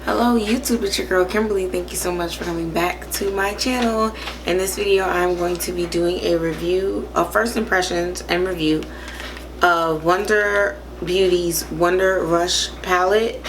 Hello YouTube, it's your girl Kimberly. Thank you so much for coming back to my channel. In this video I'm going to be doing a review of first impressions and review of Wonder Beauty's Wanderess palette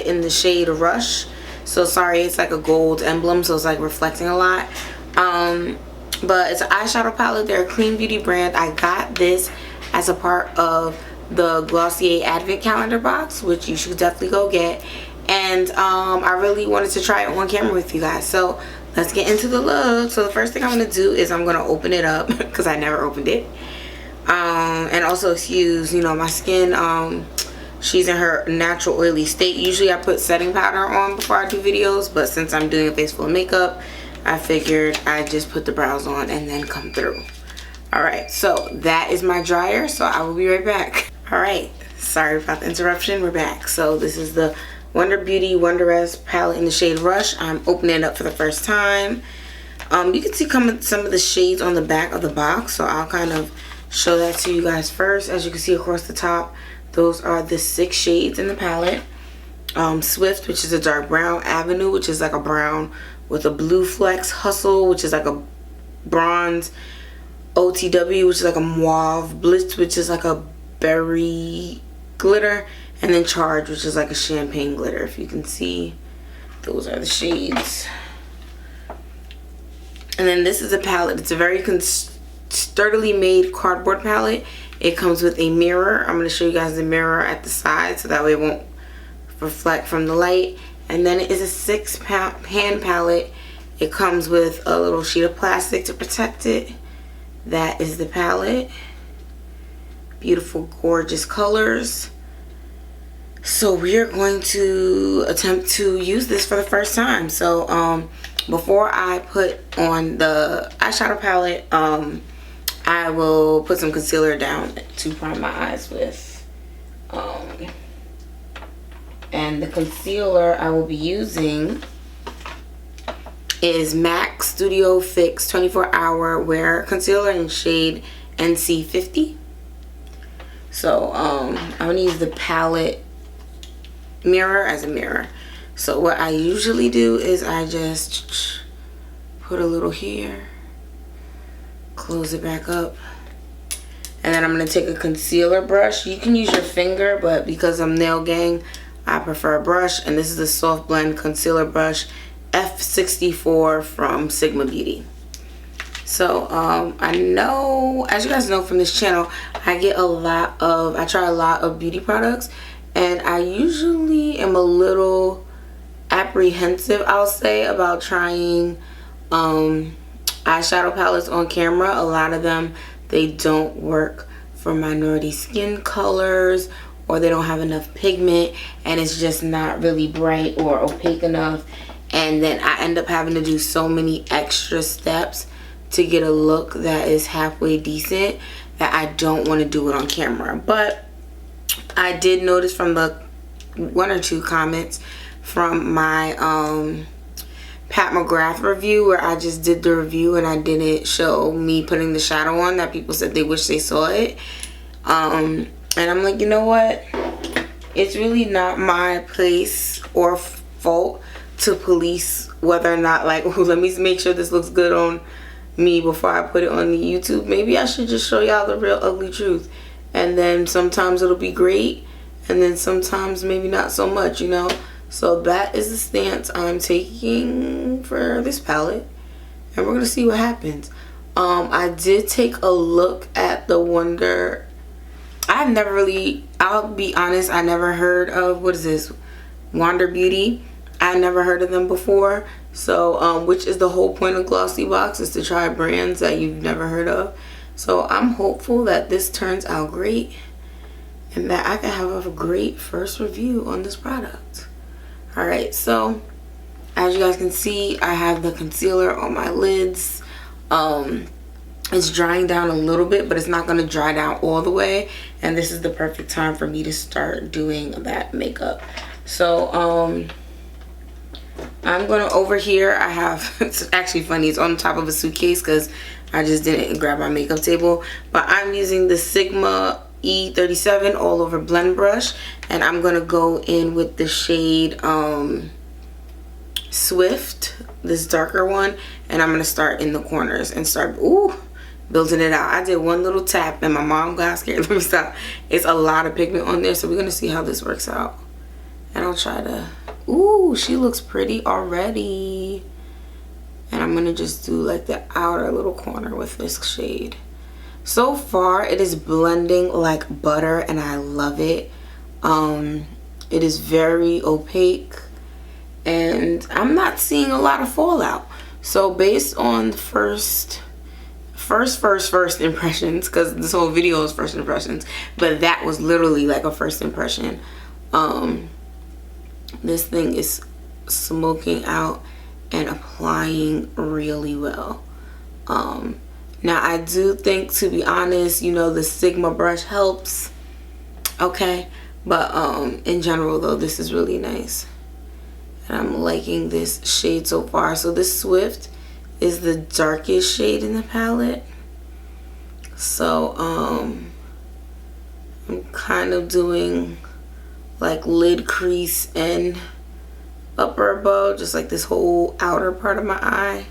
in the shade Rush. So sorry, it's like a gold emblem, so it's like reflecting a lot. But it's an eyeshadow palette. They're a clean beauty brand. I got this as a part of the Glossier Advent Calendar box, which you should definitely go get. And I really wanted to try it on camera with you guys. So let's get into the look. So the first thing I'm going to do is I'm going to open it up because I never opened it. And also excuse, my skin. She's in her natural oily state. Usually I put setting powder on before I do videos, but since I'm doing a face full of makeup, I figured I'd just put the brows on and then come through. Alright, so that is my dryer, so I will be right back. Alright, sorry about the interruption, we're back. So this is the Wonder Beauty Wanderess palette in the shade Rush. I'm opening it up for the first time. You can see some of the shades on the back of the box, so I'll kind of show that to you guys first. As you can see across the top, those are the 6 shades in the palette. Swift, which is a dark brown. Avenue, which is like a brown with a blue flex. Hustle, which is like a bronze. OTW, which is like a mauve. Blitz, which is like a berry glitter. And then Charge, which is like a champagne glitter. If you can see, those are the shades. And then this is a palette. It's a very sturdily made cardboard palette. It comes with a mirror. I'm going to show you guys the mirror at the side so that way it won't reflect from the light. And then it is a 6-pan palette. It comes with a little sheet of plastic to protect it. That is the palette. Beautiful, gorgeous colors. So we are going to attempt to use this for the first time. So before I put on the eyeshadow palette, I will put some concealer down to prime my eyes with. And the concealer I will be using is MAC Studio Fix 24-Hour Wear Concealer in shade NC50. So I'm going to use the palette mirror as a mirror. So what I usually do is I just put a little here, close it back up, and then I'm going to take a concealer brush. You can use your finger, but because I'm nail gang, I prefer a brush. And this is a Soft Blend Concealer Brush F64 from Sigma Beauty. So I know, as you guys know from this channel, I try a lot of beauty products, and I usually am a little apprehensive, I'll say, about trying eyeshadow palettes on camera. A lot of them, they don't work for minority skin colors, or they don't have enough pigment, and it's just not really bright or opaque enough. And then I end up having to do so many extra steps to get a look that is halfway decent that I don't want to do it on camera. But I did notice from the 1 or 2 comments from my Pat McGrath review, where I just did the review and I didn't show me putting the shadow on, that people said they wish they saw it. And I'm like, you know what? It's really not my place or fault to police whether or not, like, oh, let me make sure this looks good on me before I put it on the YouTube. Maybe I should just show y'all the real ugly truth. And then sometimes it'll be great, and then sometimes maybe not so much, So that is the stance I'm taking for this palette, and we're gonna see what happens. I did take a look at the Wonder. I've never really, I'll be honest, I never heard of, what is this, Wonder Beauty. I never heard of them before. So which is the whole point of Glossy Box, is to try brands that you've never heard of. So I'm hopeful that this turns out great and that I can have a great first review on this product. Alright, so as you guys can see, I have the concealer on my lids. It's drying down a little bit, but it's not going to dry down all the way. And this is the perfect time for me to start doing that makeup. So I'm going to, over here I have, it's actually funny, it's on top of a suitcase because I just didn't grab my makeup table. But I'm using the Sigma E37 all over blend brush, and I'm gonna go in with the shade Swift, this darker one, and I'm gonna start in the corners and start building it out. I did one little tap and my mom got scared. Let me stop. It's a lot of pigment on there, so we're gonna see how this works out. And I'll try to, she looks pretty already. And I'm gonna just do like the outer little corner with this shade. So far it is blending like butter and I love it. It is very opaque and I'm not seeing a lot of fallout. So based on the first impressions, because this whole video is first impressions, but that was literally like a first impression. This thing is smoking out and applying really well. Now I do think, to be honest, you know, the Sigma brush helps, okay, but in general though, this is really nice and I'm liking this shade so far. So this Swift is the darkest shade in the palette, so I'm kind of doing like lid crease and upper bow, just like this whole outer part of my eye.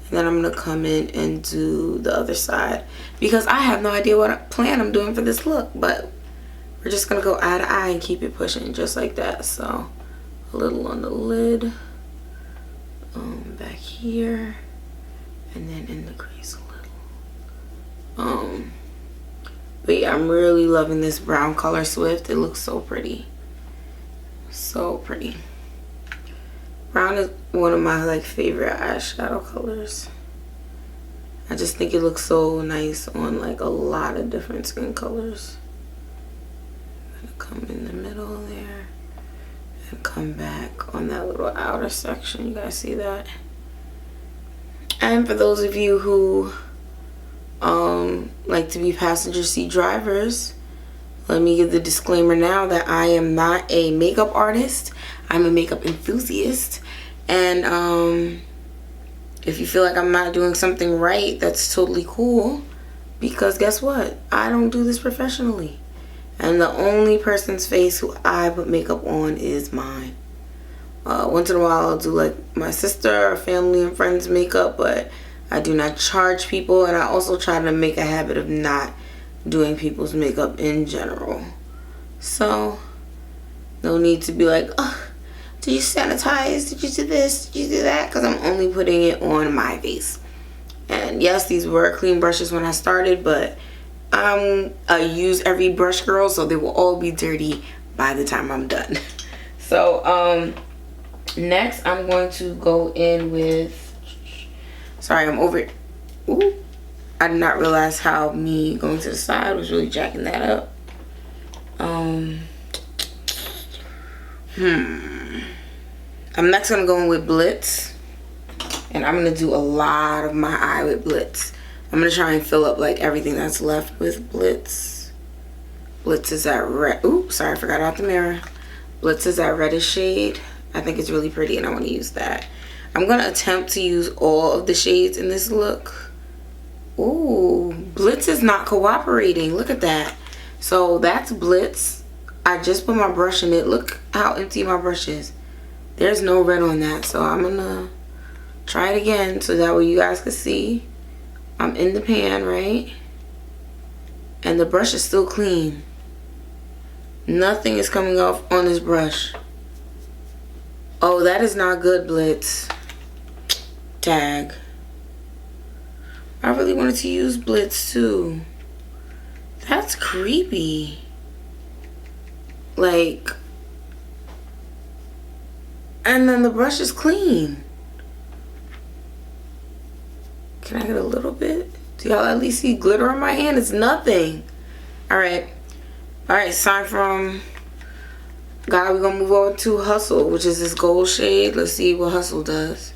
And then I'm gonna come in and do the other side because I have no idea what plan I'm doing for this look, but we're just gonna go eye to eye and keep it pushing just like that. So a little on the lid, back here, and then in the crease a little. But yeah, I'm really loving this brown color Swift. It looks so pretty, so pretty. Brown is one of my like favorite eyeshadow colors. I just think it looks so nice on like a lot of different skin colors. I'm gonna come in the middle there and come back on that little outer section. You guys see that? And for those of you who like to be passenger seat drivers, let me give the disclaimer now that I am not a makeup artist. I'm a makeup enthusiast, and if you feel like I'm not doing something right, that's totally cool, because guess what? I don't do this professionally, and the only person's face who I put makeup on is mine. Once in a while I'll do like my sister or family and friends makeup, but I do not charge people, and I also try to make a habit of not doing people's makeup in general. So no need to be like, oh, did you sanitize? Did you do this? Did you do that? Because I'm only putting it on my face. And yes, these were clean brushes when I started, but I'm a use every brush girl, so they will all be dirty by the time I'm done. So next I'm going to go in with, sorry, I'm over it. Ooh, I did not realize how me going to the side was really jacking that up. I'm next gonna go in with Blitz, and I'm gonna do a lot of my eye with Blitz. I'm gonna try and fill up like everything that's left with Blitz. Blitz is that red. Ooh, sorry, I forgot about the mirror. Blitz is that reddish shade. I think it's really pretty, and I want to use that. I'm gonna attempt to use all of the shades in this look. Ooh, Blitz is not cooperating. Look at that. So that's Blitz. I just put my brush in it. Look how empty my brush is. There's no red on that, so I'm gonna try it again so that way you guys can see. I'm in the pan, right? And the brush is still clean. Nothing is coming off on this brush. Oh, that is not good, Blitz. Tag. I really wanted to use Blitz too. That's creepy. Like, and then the brush is clean. Can I get a little bit? Do y'all at least see glitter on my hand? It's nothing. Alright. Alright, aside from God, we're gonna move on to Hustle, which is this gold shade. Let's see what Hustle does.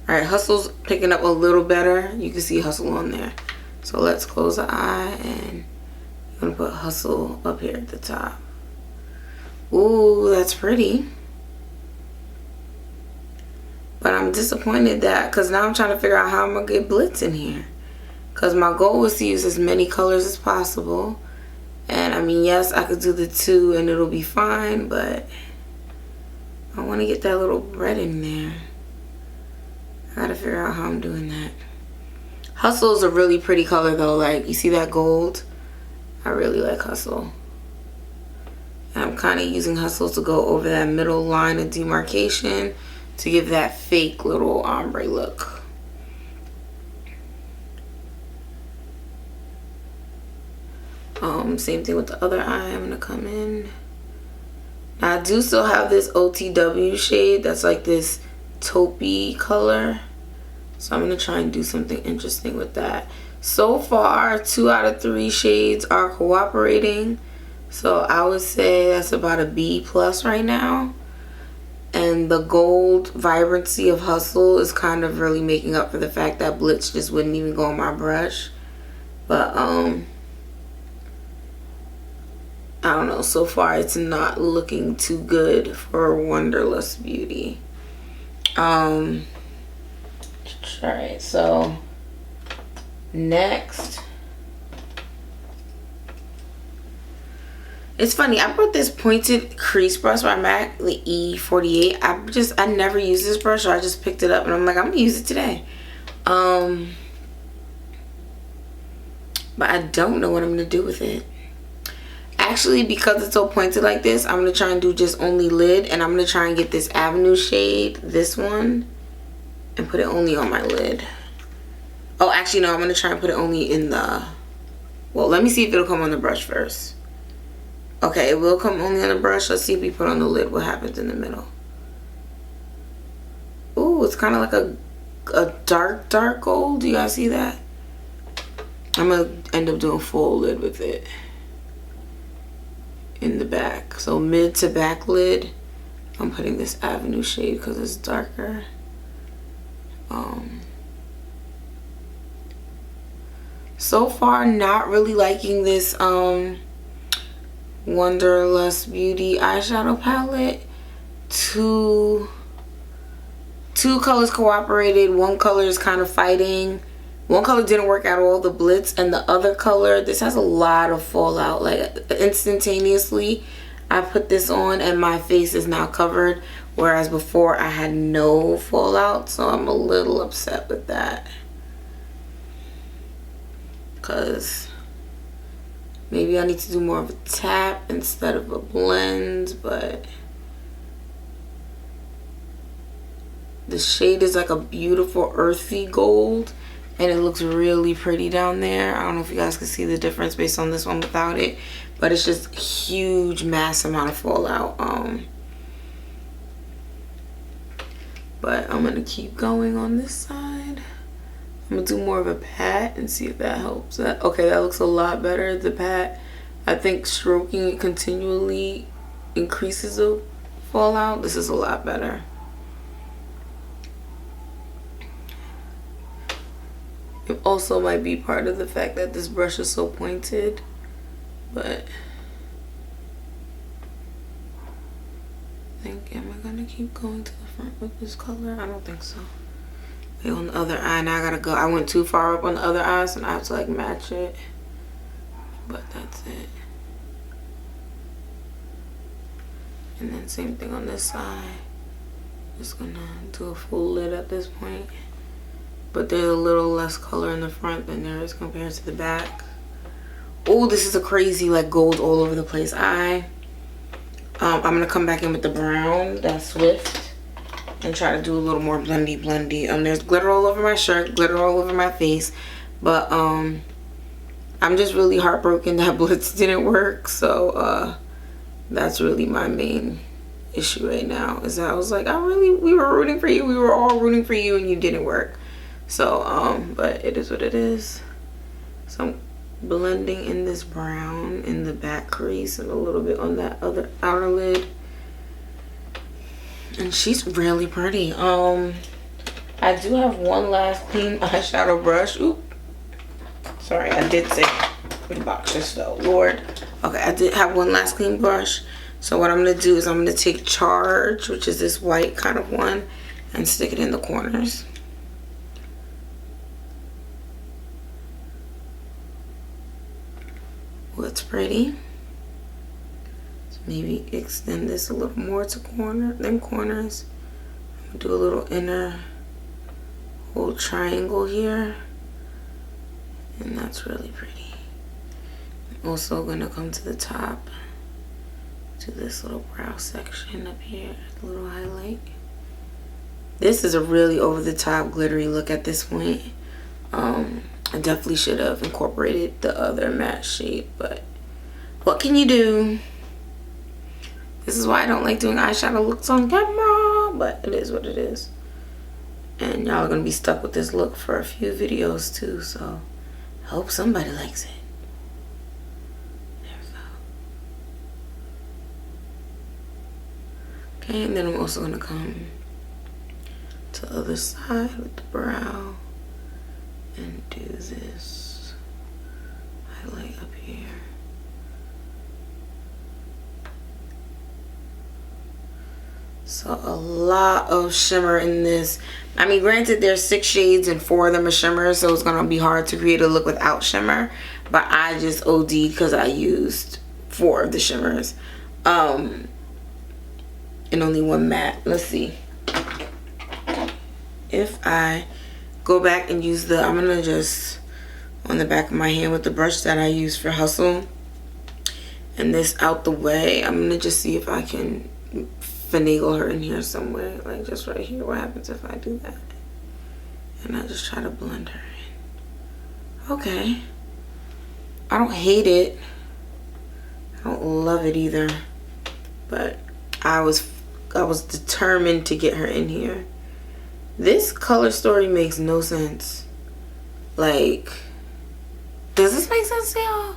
Alright, Hustle's picking up a little better. You can see Hustle on there. So let's close the eye, and I'm gonna put Hustle up here at the top. Ooh, that's pretty. But I'm disappointed that, because now I'm trying to figure out how I'm gonna get Blitz in here. because my goal was to use as many colors as possible. And I mean, yes, I could do the 2 and it'll be fine, but I want to get that little red in there. I gotta figure out how I'm doing that. Hustle is a really pretty color though. Like, you see that gold? I really like Hustle. And I'm kind of using Hustle to go over that middle line of demarcation to give that fake little ombre look. Same thing with the other eye. I'm gonna come in. Now, I do still have this OTW shade that's like this taupey color, so I'm gonna try and do something interesting with that. So far, 2 out of 3 shades are cooperating, so I would say that's about a B+ right now. And the gold vibrancy of Hustle is kind of really making up for the fact that Blitz just wouldn't even go on my brush. But I don't know, so far it's not looking too good for Wanderess Beauty. Alright, so next, it's funny, I brought this pointed crease brush by MAC, the E48. I never use this brush, so I just picked it up and I'm like, I'm gonna use it today. But I don't know what I'm gonna do with it. Actually, because it's so pointed like this, I'm gonna try and do just only lid, and I'm gonna try and get this Avenue shade, this one, and put it only on my lid. Oh, actually no, I'm gonna try and put it only in the, well, let me see if it'll come on the brush first. Okay, it will come only on the brush. Let's see if we put on the lid what happens in the middle. Ooh, it's kind of like a dark gold. Do you guys see that? I'm gonna end up doing full lid with it in the back. So mid to back lid, I'm putting this Avenue shade because it's darker. So far, not really liking this Wanderess Beauty eyeshadow palette. Two colors cooperated. One color is kind of fighting. One color didn't work at all, the Blitz, and the other color, this has a lot of fallout. Like, instantaneously, I put this on and my face is now covered, whereas before I had no fallout, so I'm a little upset with that. Because maybe I need to do more of a tap instead of a blend, but the shade is like a beautiful earthy gold. And it looks really pretty down there. I don't know if you guys can see the difference based on this one without it. But it's just a huge, mass amount of fallout. But I'm going to keep going on this side. I'm going to do more of a pat and see if that helps. Okay, that looks a lot better. The pat, I think stroking it continually increases the fallout. This is a lot better. It also might be part of the fact that this brush is so pointed, but I think, am I gonna keep going to the front with this color? I don't think so. Wait, on the other eye, now I gotta go. I went too far up on the other eye, so now I have to like match it, but that's it. And then same thing on this side. Just gonna do a full lid at this point. But there's a little less color in the front than there is compared to the back. Oh, this is a crazy like gold all over the place eye. I'm gonna come back in with the brown, that's Swift, and try to do a little more blendy. There's glitter all over my shirt, glitter all over my face, but I'm just really heartbroken that Blitz didn't work. So that's really my main issue right now, is that I was like, we were rooting for you, we were all rooting for you, and you didn't work. So but it is what it is. So I'm blending in this brown in the back crease and a little bit on that other outer lid, and she's really pretty. I do have one last clean eyeshadow brush. Oop, sorry, I did say the box just fell, Lord. Okay, I did have one last clean brush. So what I'm gonna do is I'm gonna take Charge, which is this white kind of one, and stick it in the corners. it's pretty. So maybe extend this a little more to corners. Do a little inner whole triangle here, and that's really pretty. I'm also gonna come to the top to this little brow section up here, a little highlight. This is a really over the top glittery look at this point. I definitely should have incorporated the other matte shade, but what can you do? This is why I don't like doing eyeshadow looks on camera, but it is what it is. And y'all are gonna be stuck with this look for a few videos too, so I hope somebody likes it. There we go. Okay, and then I'm also gonna come to the other side with the brow and do this highlight up here. So a lot of shimmer in this. I mean, granted, there's 6 shades and 4 of them are shimmer, so it's gonna be hard to create a look without shimmer. But I just OD'd because I used 4 of the shimmers, and only 1 matte. Let's see. If I go back and use the, I'm gonna just on the back of my hand with the brush that I use for Hustle, and this out the way, I'm gonna just see if I can finagle her in here somewhere, like just right here. What happens if I do that? And I just try to blend her in. Okay. I don't hate it. I don't love it either. But I was determined to get her in here. This color story makes no sense. Like, does this make sense to y'all?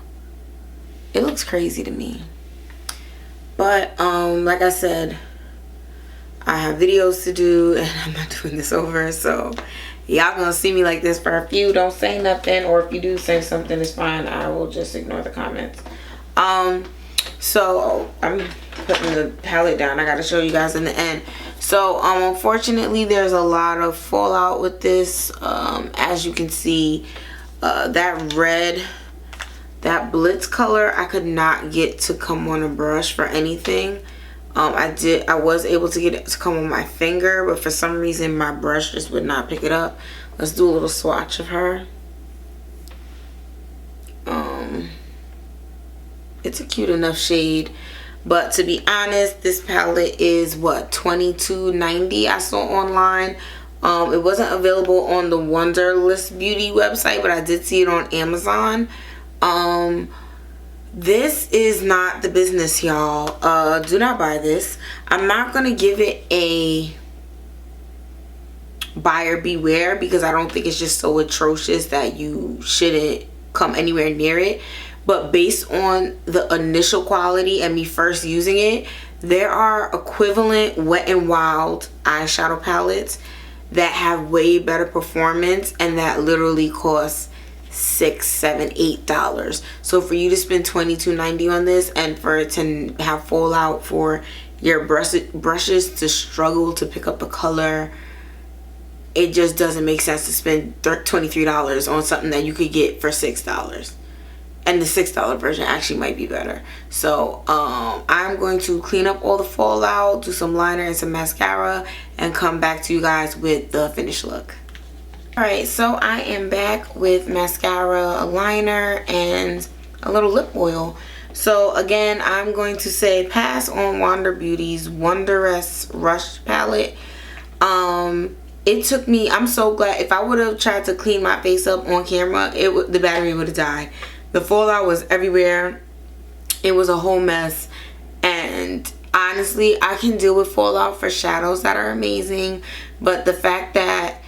It looks crazy to me. But like I said, I have videos to do and I'm not doing this over, so y'all gonna see me like this for a few. Don't say nothing, or if you do say something, it's fine. I will just ignore the comments. So I'm putting the palette down. I gotta show you guys in the end. So unfortunately, there's a lot of fallout with this. As you can see, that red, that Blitz color, I could not get to come on a brush for anything. I was able to get it to come on my finger, but for some reason my brush just would not pick it up. Let's do a little swatch of her. It's a cute enough shade, but to be honest, this palette is what, $22.90 I saw online. It wasn't available on the Wanderess beauty website, but I did see it on Amazon. This is not the business, y'all. Do not buy this. I'm not gonna give it a buyer beware because I don't think it's just so atrocious that you shouldn't come anywhere near it. But based on the initial quality and me first using it, there are equivalent Wet n Wild eyeshadow palettes that have way better performance and that literally cost $6, $7, $8. So for you to spend $22.90 on this and for it to have fallout, for your brushes to struggle to pick up a color, it just doesn't make sense to spend $23 on something that you could get for $6. And the $6 version actually might be better. So I'm going to clean up all the fallout, do some liner and some mascara, and come back to you guys with the finished look. Alright, so I am back with mascara, a liner, and a little lip oil. So again, I'm going to say pass on Wander Beauty's Wanderess Rush palette. It took me, I'm so glad, if I would have tried to clean my face up on camera, the battery would have died. The fallout was everywhere. It was a whole mess. And honestly, I can deal with fallout for shadows that are amazing. But the fact that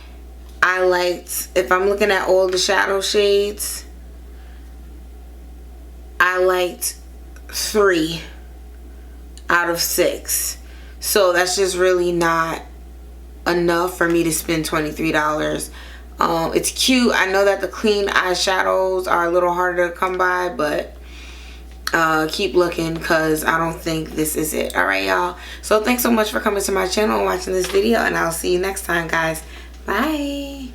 I liked, if I'm looking at all the shadow shades, I liked 3 out of 6. So that's just really not enough for me to spend $23. It's cute. I know that the clean eyeshadows are a little harder to come by, but keep looking because I don't think this is it. Alright, y'all. So thanks so much for coming to my channel and watching this video, and I'll see you next time, guys. Bye.